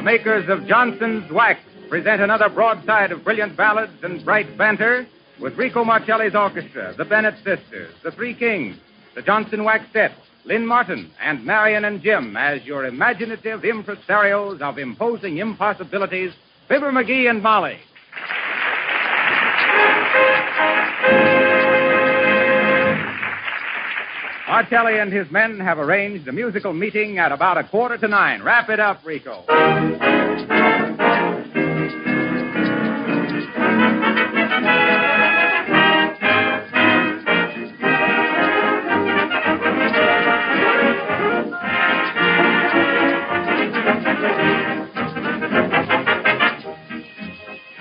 makers of Johnson's Wax present another broadside of brilliant ballads and bright banter with Rico Marcelli's orchestra, the Bennett Sisters, the Three Kings, the Johnson Waxtet, Lynn Martin, and Marian and Jim as your imaginative impresarios of imposing impossibilities, Fibber McGee and Molly. Marcelli and his men have arranged a musical meeting at about 8:45. Wrap it up, Rico.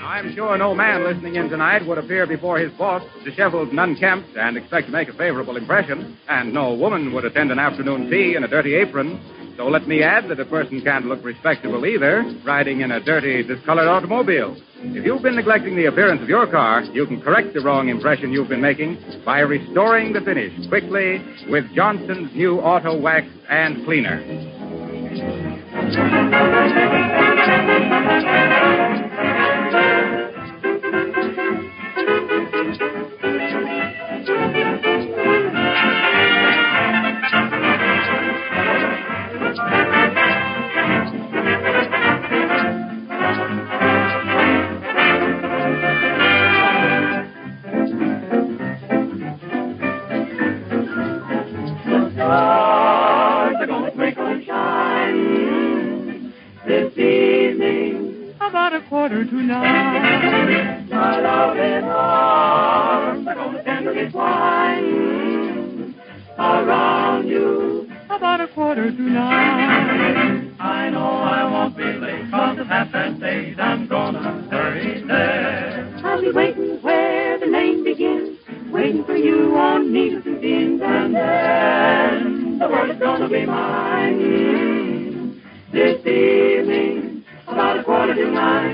I'm sure no man listening in tonight would appear before his boss disheveled and unkempt and expect to make a favorable impression, and no woman would attend an afternoon tea in a dirty apron. So let me add that a person can't look respectable either, riding in a dirty, discolored automobile. If you've been neglecting the appearance of your car, you can correct the wrong impression you've been making by restoring the finish quickly with Johnson's new Auto Wax and Cleaner. About 8:45. My loving arms are gonna tenderly twine around you. About 8:45. I know I won't be late, 'cause at 8:30 I'm gonna hurry there. I'll be waiting where the lane begins, waiting for you on needles and pins, and then the world is gonna be mine. This evening, about 8:45.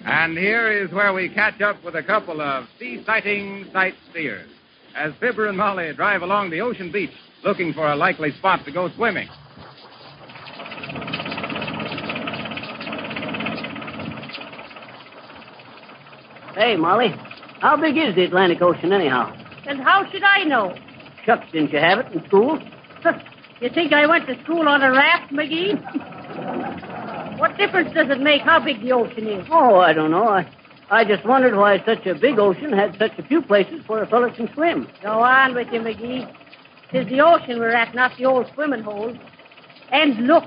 And here is where we catch up with a couple of sea-sighting sightseers as Fibber and Molly drive along the ocean beach looking for a likely spot to go swimming. Hey, Molly, how big is the Atlantic Ocean anyhow? And how should I know? Shucks, didn't you have it in school? You think I went to school on a raft, McGee? What difference does it make how big the ocean is? Oh, I don't know. I just wondered why such a big ocean had such a few places where a fella can swim. Go on with you, McGee. 'Tis the ocean we're at, not the old swimming hole. And look,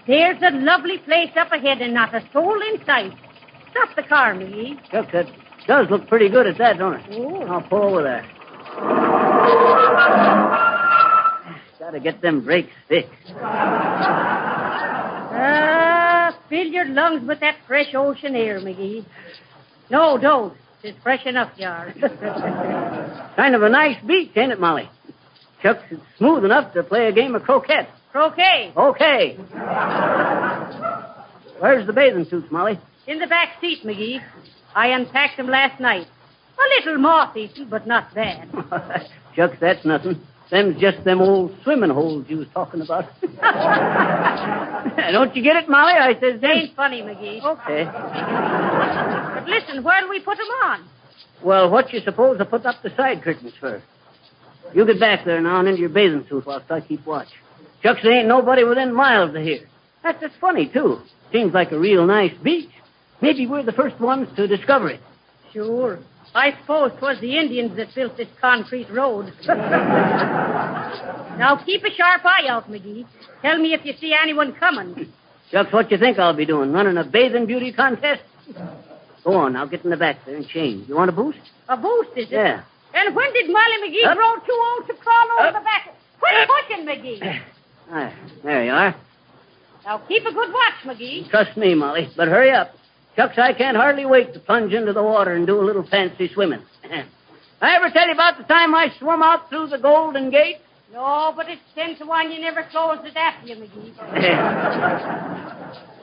there's a lovely place up ahead and not a soul in sight. Stop the car, McGee. Shucks, that does look pretty good at that, don't it? Oh. I'll pull over there. Gotta get them brakes fixed. Fill your lungs with that fresh ocean air, McGee. No, don't. It's fresh enough, you are. Kind of a nice beach, ain't it, Molly? Shucks, it's smooth enough to play a game of croquet. Croquet. Okay. Where's the bathing suits, Molly? In the back seat, McGee. I unpacked them last night. A little moth-eaten, but not bad. Shucks, that's nothing. Them's just them old swimming holes you was talking about. Don't you get it, Molly? I says them. Ain't funny, McGee. Okay. But listen, where'll we put them on? Well, what you suppose I put up the side curtains for? You get back there now and into your bathing suit whilst I keep watch. Shucks, there ain't nobody within miles of here. That's just funny, too. Seems like a real nice beach. Maybe we're the first ones to discover it. Sure. I suppose 'twas the Indians that built this concrete road. Now, keep a sharp eye out, McGee. Tell me if you see anyone coming. Shucks, what you think I'll be doing? Running a bathing beauty contest? Go on, now get in the back there and change. You want a boost? A boost, is it? Yeah. And when did Molly McGee grow too old to crawl over the back? Quit pushing, McGee. There you are. Now, keep a good watch, McGee. Trust me, Molly, but hurry up. Shucks, I can't hardly wait to plunge into the water and do a little fancy swimming. I ever tell you about the time I swum out through the Golden Gate? No, but it's 10 to 1 you never closed it after you, McGee.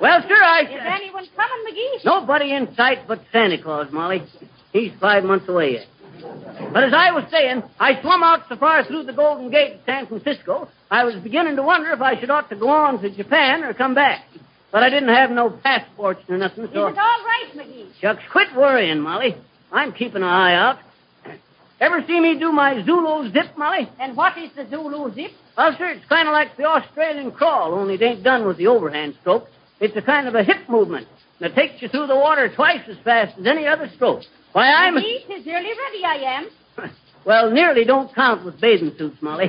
Well, sir, Is anyone coming, McGee? Nobody in sight but Santa Claus, Molly. He's 5 months away yet. But as I was saying, I swum out so far through the Golden Gate at San Francisco, I was beginning to wonder if I should ought to go on to Japan or come back. But I didn't have no passports or nothing, so... Is it all right, McGee? Shucks, quit worrying, Molly. I'm keeping an eye out. Ever see me do my Zulu zip, Molly? And what is the Zulu zip? Well, sir, it's kind of like the Australian crawl, only it ain't done with the overhand stroke. It's a kind of a hip movement that takes you through the water twice as fast as any other stroke. Why, I'm... McGee, 'tis nearly ready I am. Well, nearly don't count with bathing suits, Molly.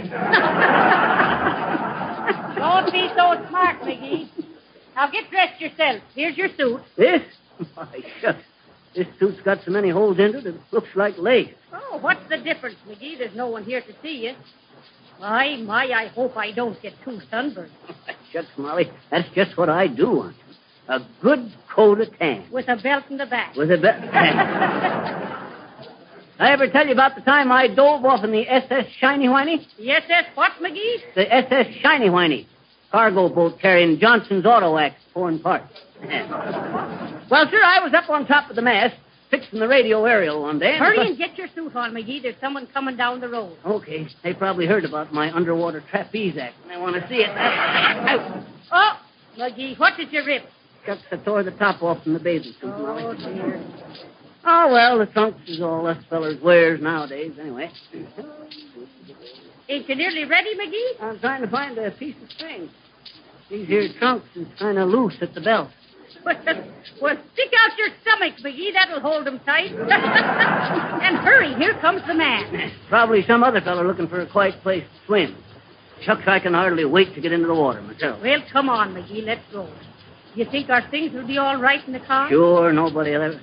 Don't be so smart, McGee. Now get dressed yourself. Here's your suit. This? My shucks. This suit's got so many holes in it, it looks like lace. Oh, what's the difference, McGee? There's no one here to see you. My, I hope I don't get too sunburned. Shucks, Molly, that's just what I do want. A good coat of tan. With a belt in the back. With a belt. I ever tell you about the time I dove off in the SS Shiny Whiny? The SS what, McGee? The SS Shiny Whiny. Cargo boat carrying Johnson's Auto Wax foreign parts. Well, sir, I was up on top of the mast, fixing the radio aerial one day. Hurry and get your suit on, McGee. There's someone coming down the road. Okay. They probably heard about my underwater trapeze act, and they want to see it. Oh, McGee, what did you rip? Shucks, I tore the top off from the bathing suit, Molly. Oh, dear. Oh, well, the trunks is all us fellers wears nowadays, anyway. Ain't you nearly ready, McGee? I'm trying to find a piece of string. These here trunks is kind of loose at the belt. Well, stick out your stomach, McGee. That'll hold 'em tight. And hurry, here comes the man. Probably some other feller looking for a quiet place to swim. Shucks, I can hardly wait to get into the water myself. Well, come on, McGee. Let's go. You think our things will be all right in the car? Sure, nobody will ever...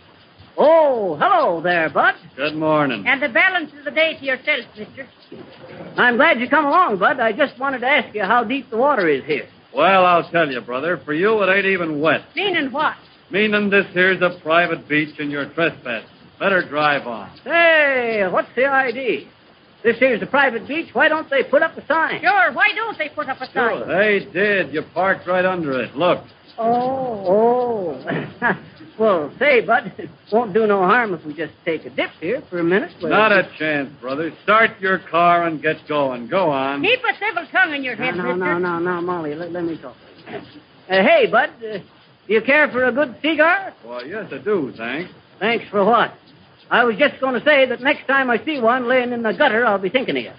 Oh, hello there, Bud. Good morning. And the balance of the day to yourself, mister. I'm glad you come along, Bud. I just wanted to ask you how deep the water is here. Well, I'll tell you, brother. For you, it ain't even wet. Meaning what? Meaning this here's a private beach and you're trespassing. Better drive on. Hey, what's the idea? This here's a private beach. Why don't they put up a sign? Sure, why don't they put up a sign? They did. You parked right under it. Look. Oh. Well, say, Bud, it won't do no harm if we just take a dip here for a minute. Not a chance, brother. Start your car and get going. Go on. Keep a civil tongue in your head, mister. No, Molly, let me talk. Hey, Bud, do you care for a good cigar? Well, yes, I do, thanks. Thanks for what? I was just going to say that next time I see one laying in the gutter, I'll be thinking of you.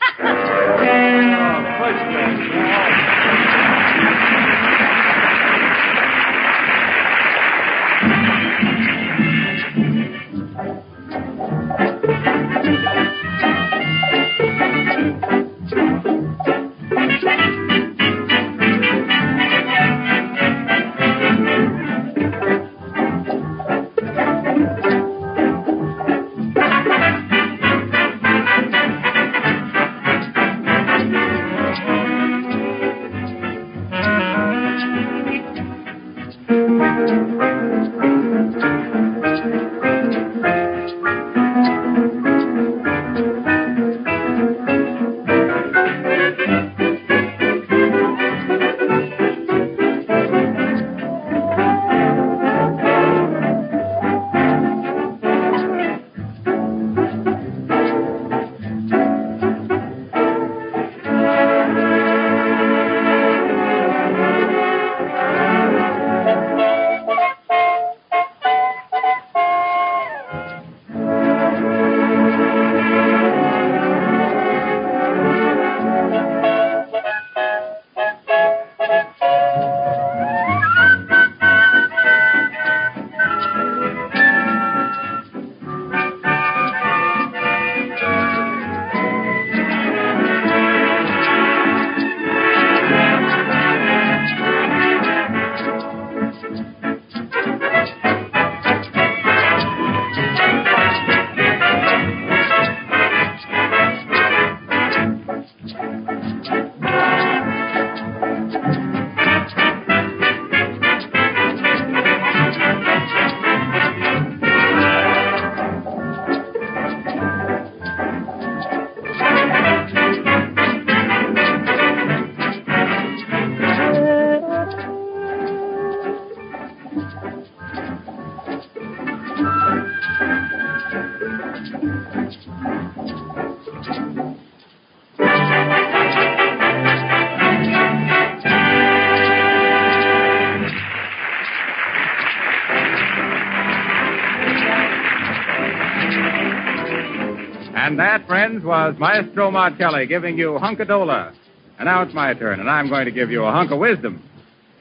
And that, friends, was Maestro Marcelli giving you Hunkadola. And now it's my turn, and I'm going to give you a hunk of wisdom.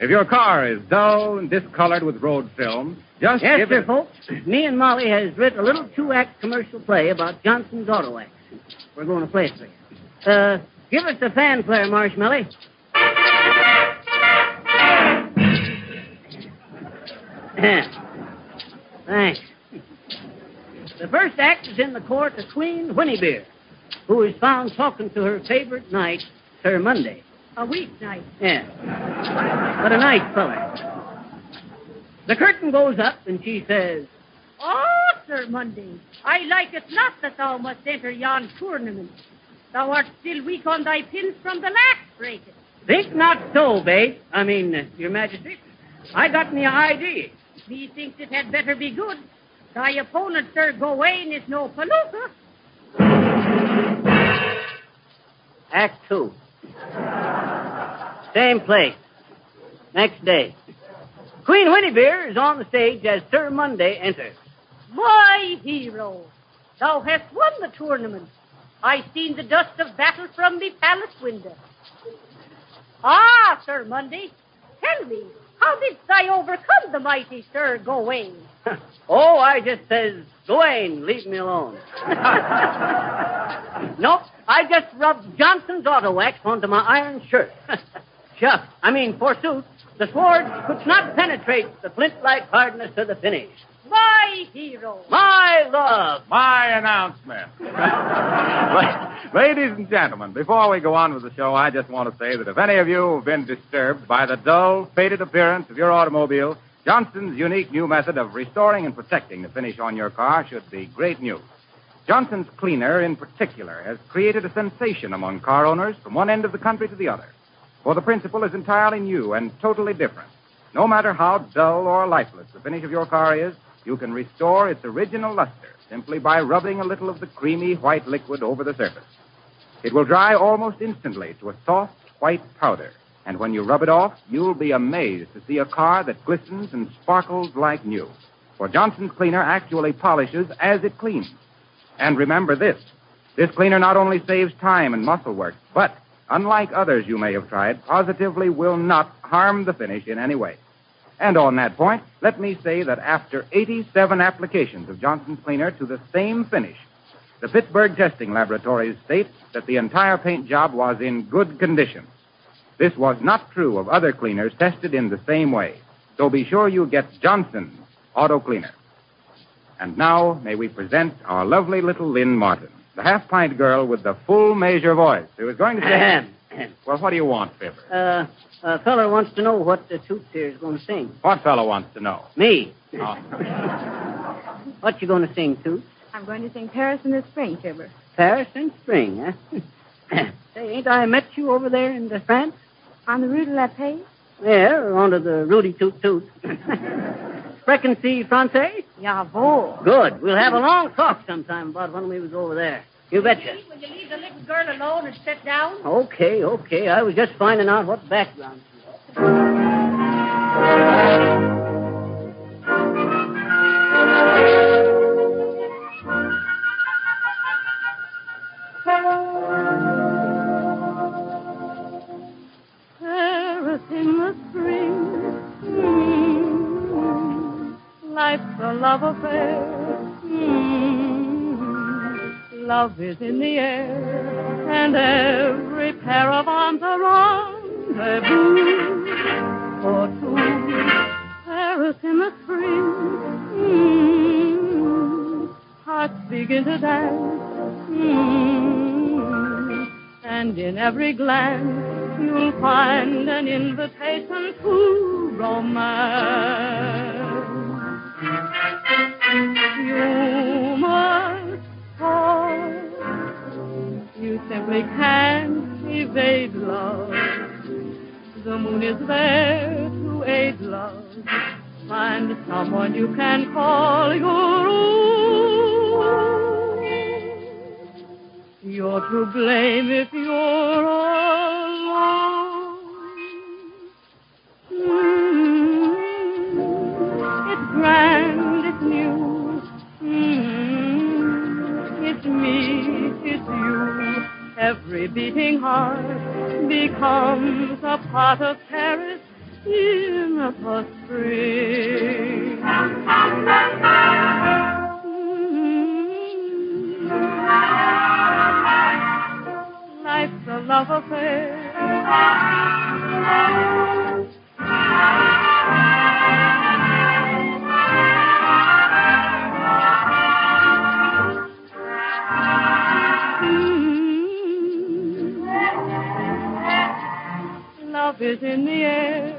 If your car is dull and discolored with road film, just Yes, give sir, it... folks. Me and Molly has written a little two-act commercial play about Johnson's Auto Wax. We're going to play it for you. Give us the fanfare, Marshmallow. Thanks. The first act is in the court of Queen Winniebeer, who is found talking to her favorite knight, Sir Monday. A weeknight. Yeah. But a nice feller. The curtain goes up, and she says, Oh, Sir Monday, I like it not that thou must enter yon tournament. Thou art still weak on thy pins from the last breaking. Think not so, babe. Your Majesty. I got me idea. Methinks it had better be good. Thy opponent, Sir Gawain, is no palooka. Act 2. Same place. Next day. Queen Winniebeer is on the stage as Sir Monday enters. My hero, thou hast won the tournament. I seen the dust of battle from the palace window. Ah, Sir Monday, tell me, how didst thou overcome the mighty Sir Gawain? Oh, I just says, Gawain, leave me alone. Nope, I just rubbed Johnson's Auto Wax onto my iron shirt. Shucks, forsooth, the sword could not penetrate the flint-like hardness of the finish. My hero. My love. My announcement. Ladies and gentlemen, before we go on with the show, I just want to say that if any of you have been disturbed by the dull, faded appearance of your automobile, Johnson's unique new method of restoring and protecting the finish on your car should be great news. Johnson's Cleaner, in particular, has created a sensation among car owners from one end of the country to the other. For the principle is entirely new and totally different. No matter how dull or lifeless the finish of your car is, you can restore its original luster simply by rubbing a little of the creamy white liquid over the surface. It will dry almost instantly to a soft white powder, and when you rub it off, you'll be amazed to see a car that glistens and sparkles like new. For Johnson's Cleaner actually polishes as it cleans. And remember this cleaner not only saves time and muscle work, but, unlike others you may have tried, positively will not harm the finish in any way. And on that point, let me say that after 87 applications of Johnson's Cleaner to the same finish, the Pittsburgh testing laboratories state that the entire paint job was in good condition. This was not true of other cleaners tested in the same way. So be sure you get Johnson's Auto Cleaner. And now, may we present our lovely little Lynn Martin, the half-pint girl with the full measure voice, who is going to say... Well, what do you want, Fibber? A feller wants to know what the Toots here is going to sing. What fellow wants to know? Me. Oh. What you going to sing, Toots? I'm going to sing Paris in the Spring, Fibber. Paris in spring, huh? Say, ain't I met you over there in the France? On the Rue de la Paix? Yeah, onto the Rudy Toot Toot. Sprechen Sie Francais? Jawohl. Good. We'll have a long talk sometime about when we was over there. You betcha. Will you leave the little girl alone and sit down? Okay. I was just finding out what background she was. Paris in the spring, life's a love affair. Love is in the air, and every pair of arms a rendezvous for two. Paris in the spring, hearts begin to dance, and in every glance you'll find an invitation to romance. You must fall. You simply can't evade love. The moon is there to aid love. Find someone you can call your own. You're to blame if you're alone. It's grand, it's new. It's me, it's you. Every beating heart becomes a part of Paris in the spring. Life's a love affair. Love is in the air.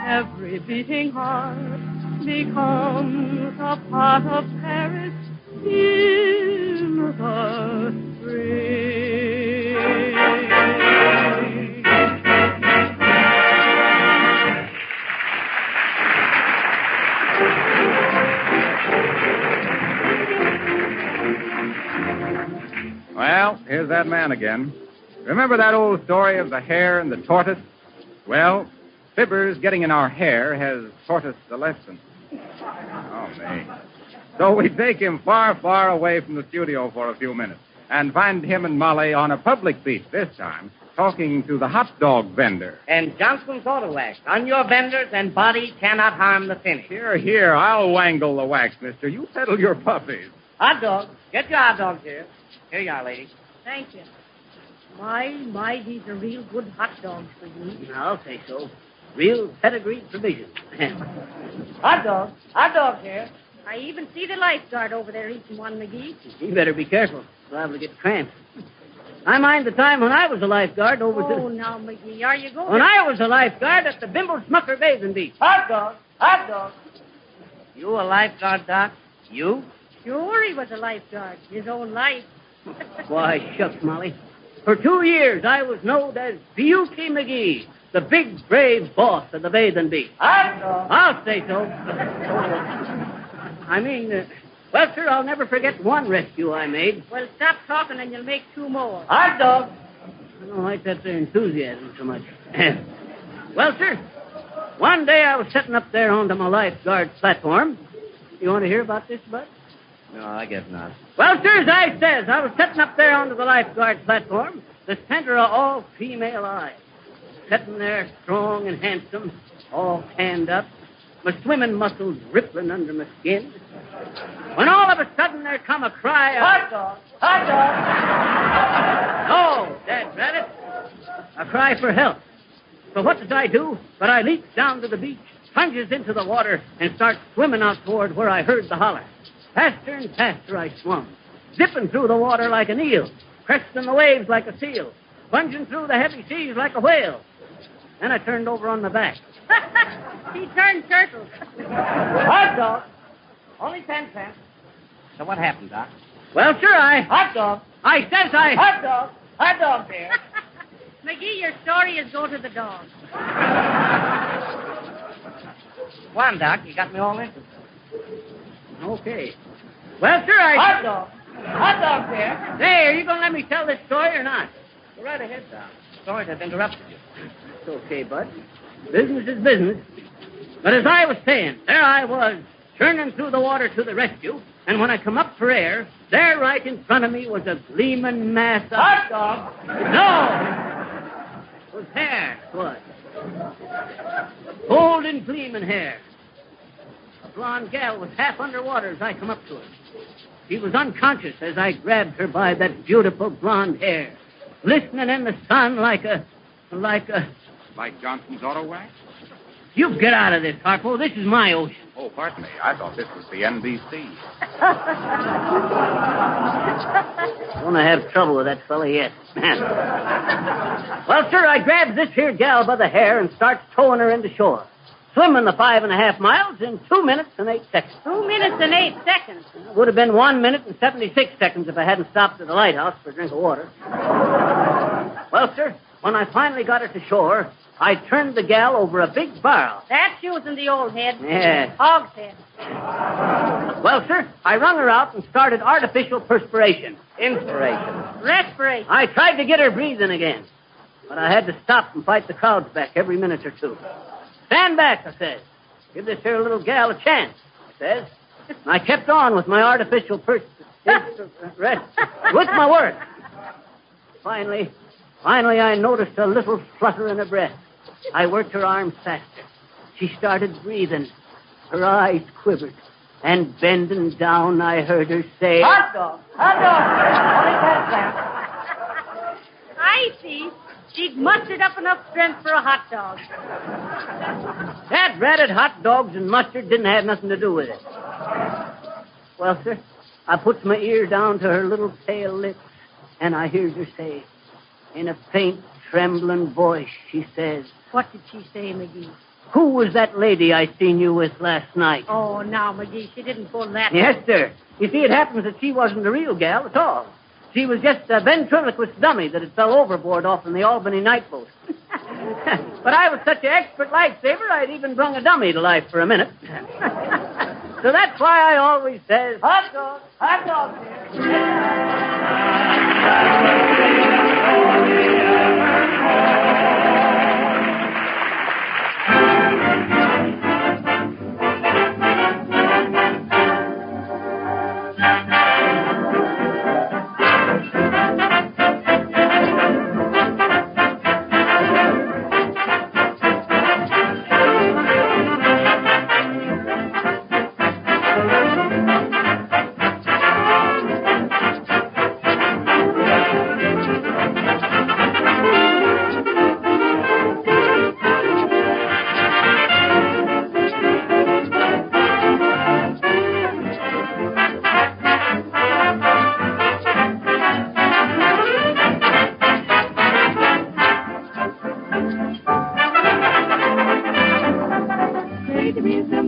Every beating heart becomes a part of Paris in the spring. Well, here's that man again. Remember that old story of the hare and the tortoise? Well, Fibber's getting in our hair has taught us the lesson. Oh, me. So we take him far, far away from the studio for a few minutes and find him and Molly on a public beach this time, talking to the hot dog vendor. And Johnson's Auto Wax. On your vendors, and body cannot harm the finish. Here, I'll wangle the wax, mister. You settle your puppies. Hot dog. Get your hot dogs here. Here you are, lady. Thank you. My, these are real good hot dogs for you. I'll say so. Real pedigreed provision. Hot dog here. I even see the lifeguard over there eating one, McGee. You better be careful. Liable to get cramps. I mind the time when I was a lifeguard over Oh, now, McGee, are you going When I was a lifeguard at the Bimble Smucker Bathing Beach. Hot dog. You a lifeguard, Doc? You? Sure, he was a lifeguard. His own life. Why, shucks, Molly. For 2 years, I was known as Beauty McGee, the big, brave boss of the bathing beach. I'll say so. Well, sir, I'll never forget one rescue I made. Well, stop talking and you'll make 2 more. Hot dog. I don't like that there enthusiasm so much. Well, sir, one day I was sitting up there onto my lifeguard platform. You want to hear about this, Bud? No, I guess not. Well, sir, as I says, I was sitting up there onto the lifeguard platform, the center of all female eyes. Sitting there strong and handsome, all tanned up, my swimming muscles rippling under my skin. When all of a sudden there come a cry of... Hot dog! No, dadrabbit. A cry for help. So what does I do? But I leaps down to the beach, plunges into the water, and starts swimming out toward where I heard the holler. Faster and faster I swum, zipping through the water like an eel, cresting the waves like a seal, plunging through the heavy seas like a whale. Then I turned over on my back. He turned turtle. Hot dog. Only 10 cents. So what happened, Doc? Well, sure, Hot dog. Hot dog. Hot dog there. McGee, your story is go to the dog. Go on, Doc. You got me all interested. Okay. Well, sure, Hot dog. Hot dog there. Hey, are you going to let me tell this story or not? Go right ahead, Doc. Sorry to have interrupted you. It's okay, Bud. Business is business. But as I was saying, there I was, churning through the water to the rescue, and when I come up for air, there right in front of me was a gleaming mass of... Hot dog! No! It was hair, it was. Golden gleaming hair. A blonde gal was half underwater as I come up to her. She was unconscious as I grabbed her by that beautiful blonde hair, glistening in the sun like Johnson's Auto Wax? You get out of this, Harpo. This is my ocean. Oh, pardon me. I thought this was the NBC. Gonna have trouble with that fella yet. Well, sir, I grabs this here gal by the hair and starts towing her into shore. Swimming the 5.5 miles in 2 minutes and 8 seconds. 2 minutes and 8 seconds. It would have been 1 minute and 76 seconds if I hadn't stopped at the lighthouse for a drink of water. Well, sir, when I finally got her to shore, I turned the gal over a big barrel. That's using the old head. Yeah. Hog's head. Well, sir, I wrung her out and started artificial perspiration. Inspiration. Respiration. I tried to get her breathing again, but I had to stop and fight the crowds back every minute or two. Stand back, I says. Give this here little gal a chance, I says. And I kept on with my artificial with my work. Finally, I noticed a little flutter in her breath. I worked her arms faster. She started breathing. Her eyes quivered. And bending down, I heard her say, "Hot dog! Hot dog!" I see. She'd mustered up enough strength for a hot dog. That ratted hot dogs and mustard didn't have nothing to do with it. Well, sir, I puts my ear down to her little pale lips, and I hears her say, in a faint, trembling voice, she says, What did she say, McGee? "Who was that lady I seen you with last night?" Oh, now, McGee, she didn't pull that. Yes, sir. You see, it happens that she wasn't the real gal at all. She was just a ventriloquist dummy that had fell overboard off in the Albany night boat. But I was such an expert lifesaver, I'd even brung a dummy to life for a minute. So that's why I always says, "Hot dog, hot dog."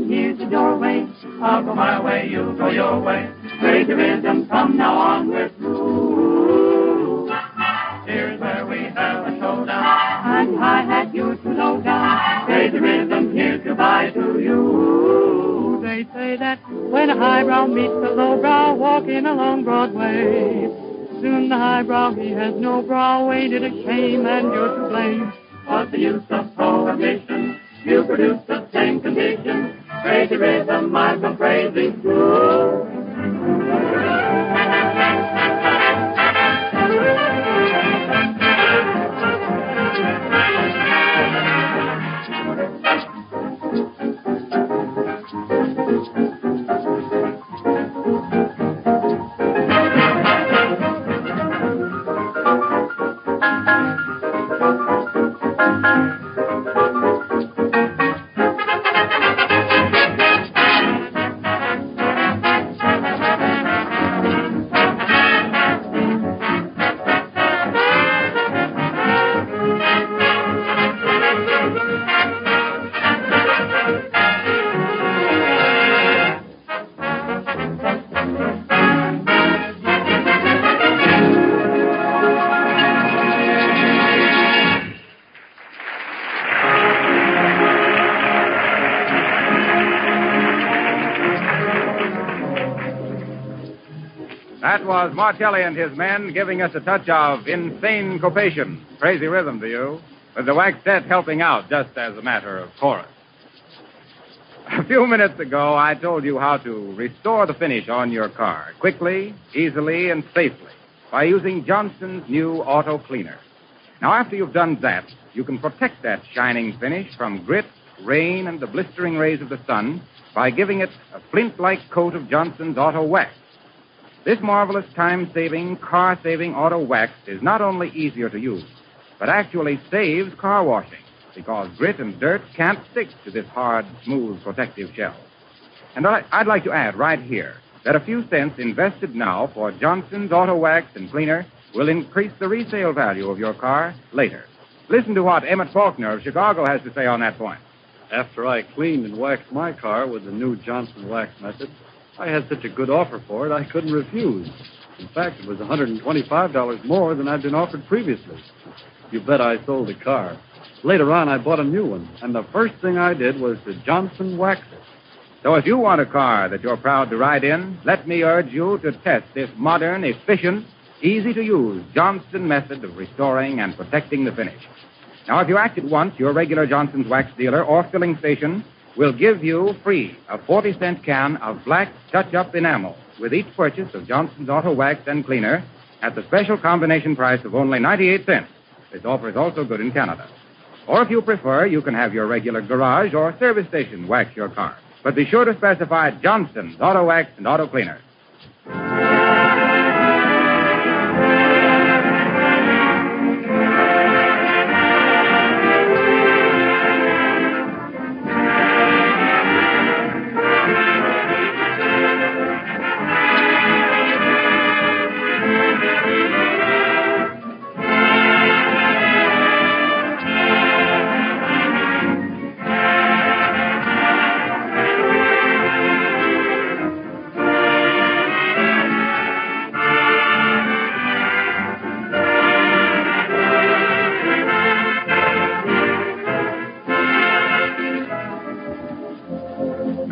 Here's the doorway. I'll go my way, you'll go your way. Praise the rhythm, from now on we're through. Here's where we have a showdown. I'm hi-hat, you're too low down. Praise the rhythm, here's goodbye to you. They say that when a highbrow meets a lowbrow walking along Broadway, soon the highbrow, he has no brow, ain't it a shame, and you're to blame. What's the use of prohibition? You produce the same condition. Crazy rhythm, I've been praising too. That was Martelli and his men giving us a touch of insane copation, crazy rhythm to you, with the waxette helping out just as a matter of chorus. A few minutes ago, I told you how to restore the finish on your car quickly, easily, and safely by using Johnson's new auto cleaner. Now, after you've done that, you can protect that shining finish from grit, rain, and the blistering rays of the sun by giving it a flint-like coat of Johnson's auto wax. This marvelous time-saving, car-saving auto wax is not only easier to use, but actually saves car washing. because grit and dirt can't stick to this hard, smooth, protective shell. And I'd like to add right here that a few cents invested now for Johnson's Auto Wax and Cleaner will increase the resale value of your car later. Listen to what Emmett Faulkner of Chicago has to say on that point. After I cleaned and waxed my car with the new Johnson wax method, I had such a good offer for it I couldn't refuse. In fact, it was $125 more than I'd been offered previously. You bet I sold the car. Later on, I bought a new one, and the first thing I did was to Johnson wax it. So if you want a car that you're proud to ride in, let me urge you to test this modern, efficient, easy-to-use Johnson method of restoring and protecting the finish. Now, if you act at once, your regular Johnson's wax dealer or filling station will give you free a 40-cent can of black touch-up enamel with each purchase of Johnson's Auto Wax and Cleaner at the special combination price of only 98 cents. This offer is also good in Canada. Or if you prefer, you can have your regular garage or service station wax your car. But be sure to specify Johnson's Auto Wax and Auto Cleaner.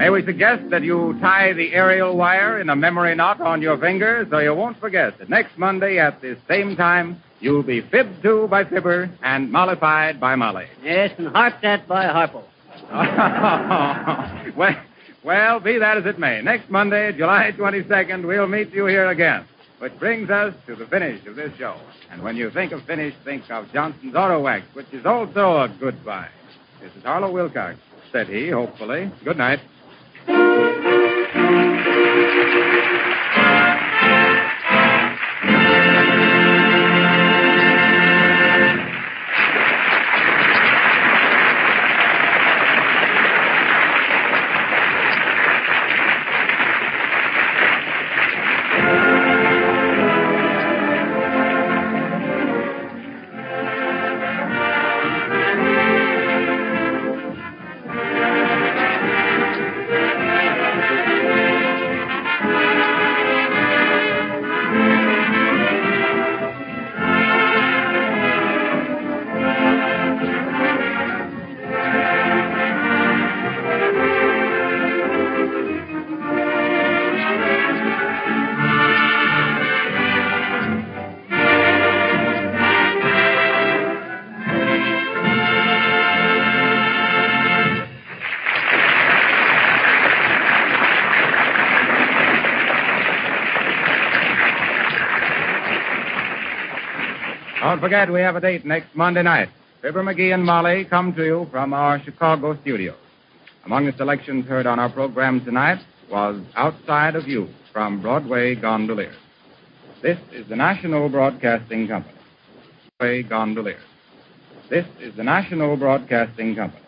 May we suggest that you tie the aerial wire in a memory knot on your finger so you won't forget that next Monday at this same time, you'll be fibbed to by Fibber and mollified by Molly. Yes, and harped at by Harpo. well, be that as it may. Next Monday, July 22nd, we'll meet you here again. Which brings us to the finish of this show. And when you think of finish, think of Johnson's Auto Wax, which is also a goodbye. This is Harlow Wilcox, said he, hopefully. Good night. Don't forget, we have a date next Monday night. Fibber McGee and Molly come to you from our Chicago studios. Among the selections heard on our program tonight was Outside of You from Broadway Gondoliers. This is the National Broadcasting Company. Broadway Gondoliers. This is the National Broadcasting Company.